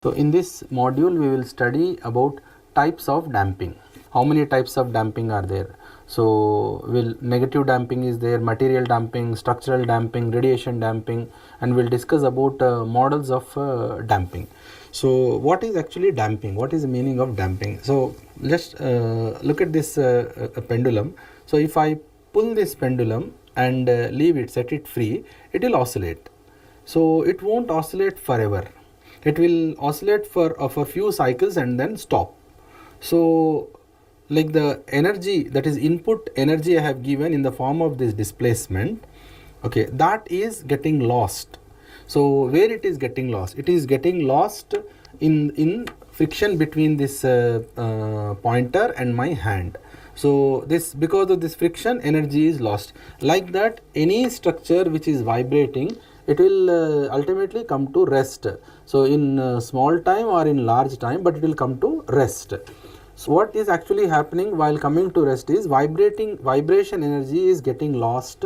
So in this module we will study about types of damping. How many types of damping are there? So negative damping is there, material damping, structural damping, radiation damping, and we'll discuss about models of damping. So what is actually damping? What is the meaning of damping? So let's look at this pendulum. So if I pull this pendulum and leave it, set it free, it will oscillate. So it won't oscillate forever. It will oscillate for few cycles and then stop. So like the energy, that is input energy I have given in the form of this displacement, okay, that is getting lost. So where it is getting lost? It is getting lost in friction between this pointer and my hand. So this, because of this friction, energy is lost. Like that, any structure which is vibrating, it will ultimately come to rest. So in small time or in large time, but it will come to rest. So what is actually happening while coming to rest is vibration energy is getting lost.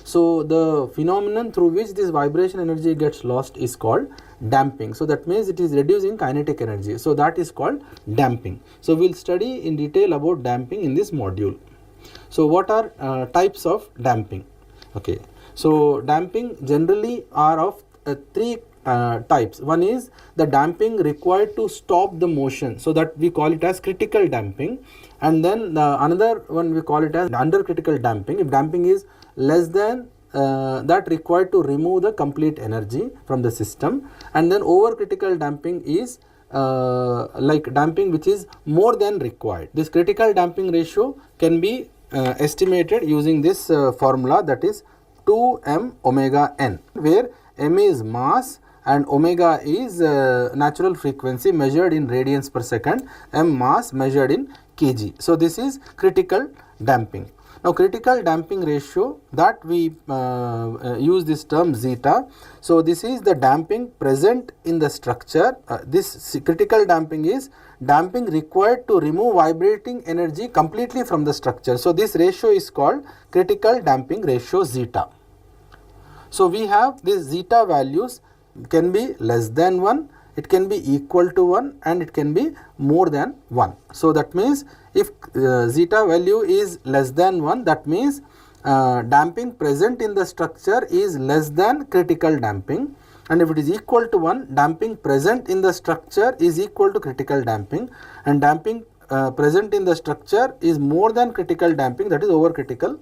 So the phenomenon through which this vibration energy gets lost is called damping. So that means it is reducing kinetic energy. So that is called damping. So we'll study in detail about damping in this module. So what are types of damping? Okay. So damping generally are of three types. One is the damping required to stop the motion, so that we call it as critical damping, and then another one we call it as under critical damping. If damping is less than that required to remove the complete energy from the system, and then over critical damping is like damping which is more than required. This critical damping ratio can be estimated using this formula, that is 2m omega n, where m is mass and omega is natural frequency measured in radians per second, m mass measured in kg. So this is critical damping. Now critical damping ratio, that we use this term zeta. So this is the damping present in the structure. This critical damping is damping required to remove vibrating energy completely from the structure. So this ratio is called critical damping ratio zeta. So we have these zeta values can be less than 1, it can be equal to 1, and it can be more than 1. So that means if zeta value is less than 1, that means damping present in the structure is less than critical damping, and if it is equal to 1, damping present in the structure is equal to critical damping, and damping present in the structure is more than critical damping, that is over critical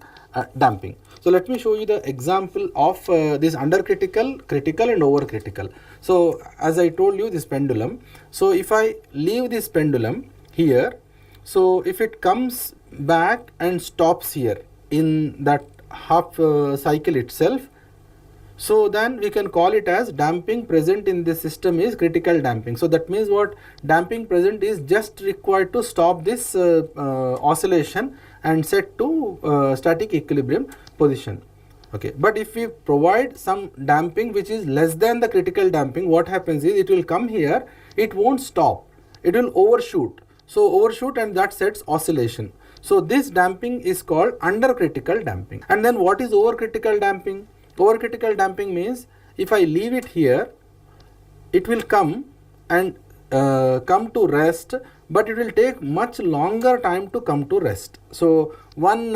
damping. So let me show you the example of this under critical, critical and over critical. So as I told you, this pendulum, so if I leave this pendulum here, so if it comes back and stops here in that half cycle itself, so then we can call it as damping present in this system is critical damping. So that means what? Damping present is just required to stop this oscillation and set to static equilibrium position. Okay, but if we provide some damping which is less than the critical damping, what happens is it will come here, it won't stop, it will overshoot. So overshoot, and that sets oscillation. So this damping is called under critical damping. And then what is over critical damping? Over critical damping means if I leave it here, it will come and come to rest, but it will take much longer time to come to rest. So one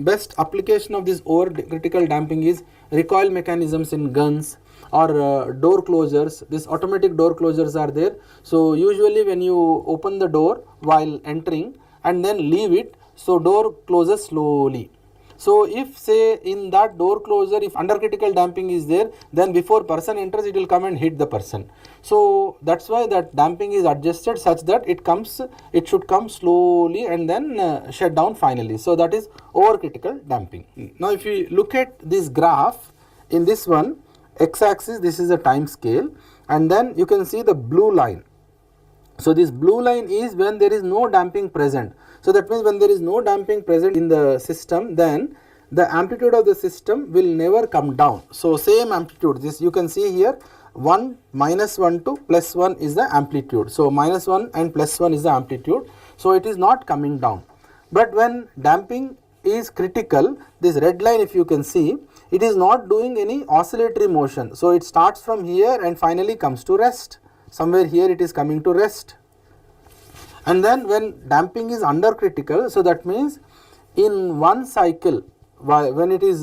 best application of this over critical damping is recoil mechanisms in guns or door closures. This automatic door closures are there. So usually when you open the door while entering and then leave it, so door closes slowly. So if say in that door closure, if under critical damping is there, then before person enters, it will come and hit the person. So that's why that damping is adjusted such that it should come slowly and then shut down finally. So that is over critical damping. Now if you look at this graph, in this one, x-axis, this is a time scale, and then you can see the blue line. So this blue line is when there is no damping present. So that means when there is no damping present in the system, then the amplitude of the system will never come down. So same amplitude, this you can see here, 1, -1 to +1 is the amplitude. So -1 and +1 is the amplitude. So it is not coming down. But when damping is critical, this red line, if you can see, it is not doing any oscillatory motion. So it starts from here and finally comes to rest. somewhere here it is coming to rest. And then when damping is under critical, so that means in one cycle, when it is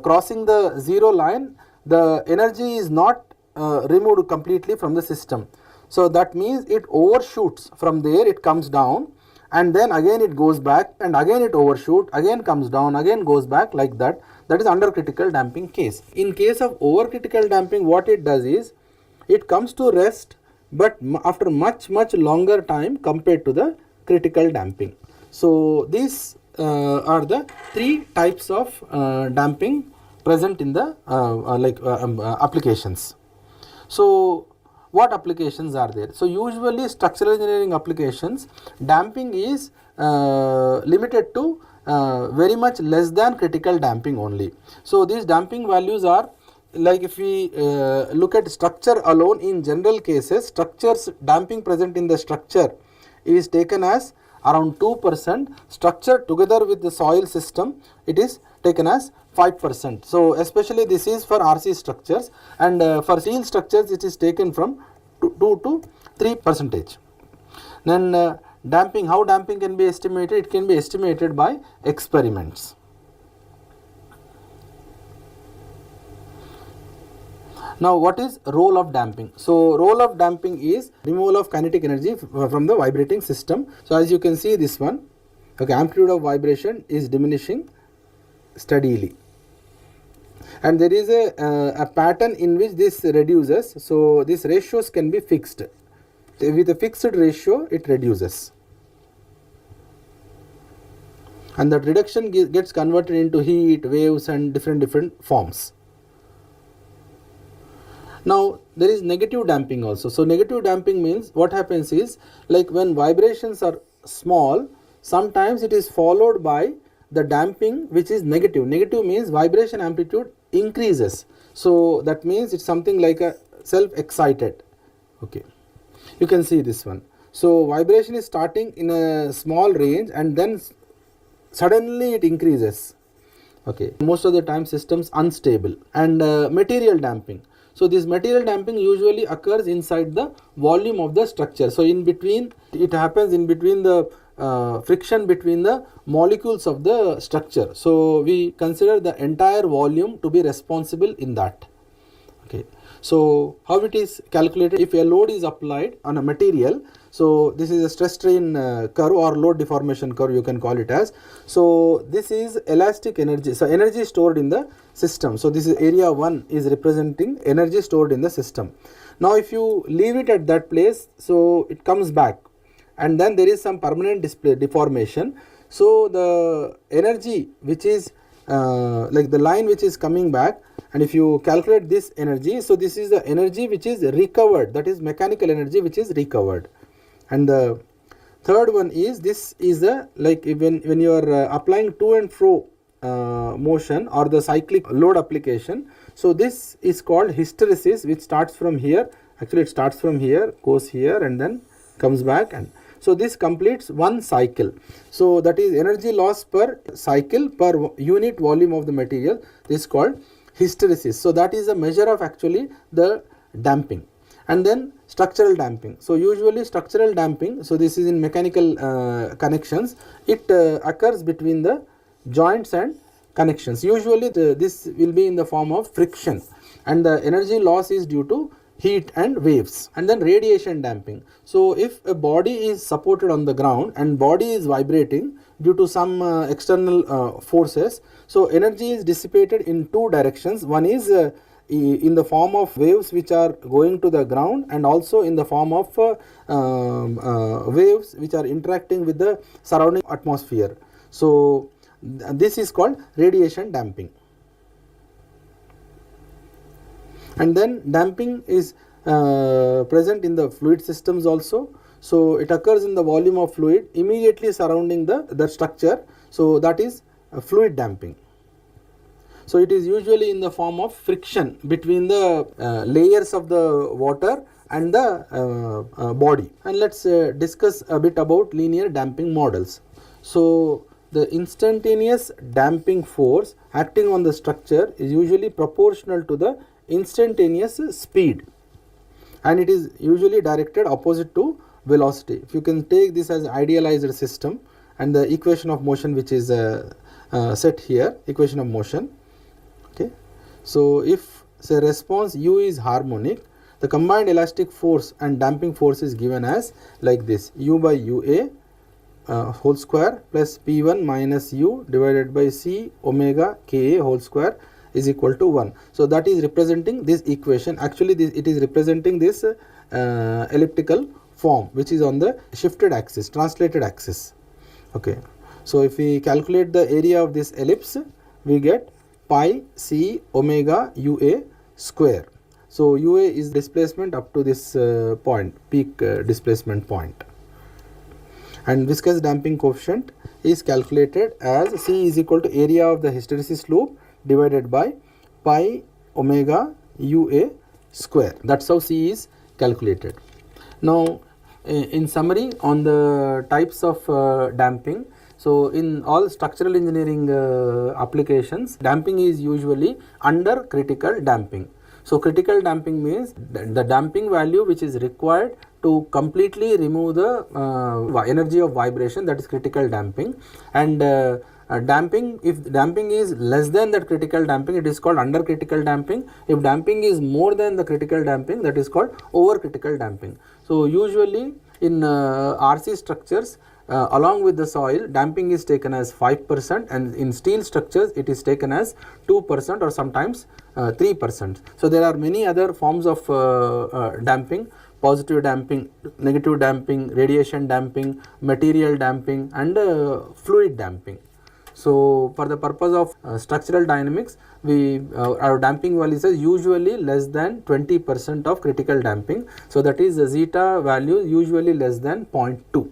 crossing the zero line, the energy is not removed completely from the system. So that means it overshoots from there, it comes down, and then again it goes back, and again it overshoot, again comes down, again goes back, like that. That is under critical damping case. In case of over critical damping, what it does is it comes to rest, but after much longer time compared to the critical damping. So these are the three types of damping present in the applications. So what applications are there? So usually structural engineering applications, damping is limited to very much less than critical damping only. So these damping values are, like if we look at structure alone, in general cases, structures damping present in the structure is taken as around 2%, structure together with the soil system it is taken as 5%. So especially this is for RC structures, and for steel structures it is taken from 2 to 3%. Then damping, how damping can be estimated? It can be estimated by experiments. Now what is role of damping? So role of damping is removal of kinetic energy from the vibrating system. So as you can see this one, okay, amplitude of vibration is diminishing steadily, and there is a pattern in which this reduces. So these ratios can be fixed. With a fixed ratio it reduces, and that reduction gets converted into heat, waves, and different forms. Now there is negative damping also. So negative damping means what happens is, like when vibrations are small, sometimes it is followed by the damping which is negative. Negative means vibration amplitude increases. So that means it's something like a self-excited. Okay, you can see this one. So vibration is starting in a small range and then suddenly it increases. Okay, most of the time systems unstable. And material damping. So this material damping usually occurs inside the volume of the structure. So in between, it happens in between the friction between the molecules of the structure. So we consider the entire volume to be responsible in that. Okay. So how it is calculated? If a load is applied on a material, so this is a stress strain curve or load deformation curve, you can call it as. So this is elastic energy. So energy stored in the system. So this is area 1 is representing energy stored in the system. Now if you leave it at that place, so it comes back, and then there is some permanent deformation. So the energy which is like the line which is coming back, and if you calculate this energy, so this is the energy which is recovered, that is mechanical energy which is recovered. And the third one is, this is the, like when you are applying to and fro motion or the cyclic load application, so this is called hysteresis, which starts from here. Actually it starts from here, goes here, and then comes back, and so this completes one cycle. So that is energy loss per cycle per unit volume of the material. This is called hysteresis. So that is a measure of actually the damping. And then structural damping. So usually structural damping, so this is in mechanical connections, it occurs between the joints and connections. Usually this will be in the form of friction, and the energy loss is due to heat and waves. And then radiation damping. So if a body is supported on the ground and body is vibrating due to some external forces, so energy is dissipated in two directions. One is in the form of waves which are going to the ground, and also in the form of waves which are interacting with the surrounding atmosphere. So this is called radiation damping. And then damping is present in the fluid systems also. So it occurs in the volume of fluid immediately surrounding the structure. So that is fluid damping. So it is usually in the form of friction between the layers of the water and the body. And let's discuss a bit about linear damping models. So the instantaneous damping force acting on the structure is usually proportional to the instantaneous speed. and it is usually directed opposite to velocity. If you can take this as idealized system, and the equation of motion which is set here, equation of motion. Okay. So if say response u is harmonic, the combined elastic force and damping force is given as like this: u by ua whole square plus p1 minus u divided by c omega ka whole square is equal to 1. So that is representing this equation. Actually it is representing this elliptical form which is on the shifted axis, translated axis. Okay. So if we calculate the area of this ellipse, we get pi c omega ua square. So ua is displacement up to this point, peak displacement point, and viscous damping coefficient is calculated as c is equal to area of the hysteresis loop divided by pi omega ua square. That's how c is calculated. Now in summary on the types of damping, so in all structural engineering applications, damping is usually under critical damping. So critical damping means the damping value which is required to completely remove the energy of vibration, that is critical damping. And damping, if damping is less than that critical damping, it is called under critical damping. If damping is more than the critical damping, that is called over critical damping. So usually in RC structures, along with the soil, damping is taken as 5%, and in steel structures it is taken as 2% or sometimes 3%. So there are many other forms of damping: positive damping, negative damping, radiation damping, material damping, and fluid damping. So for the purpose of structural dynamics, our damping value is usually less than 20% of critical damping. So that is the zeta value usually less than 0.2.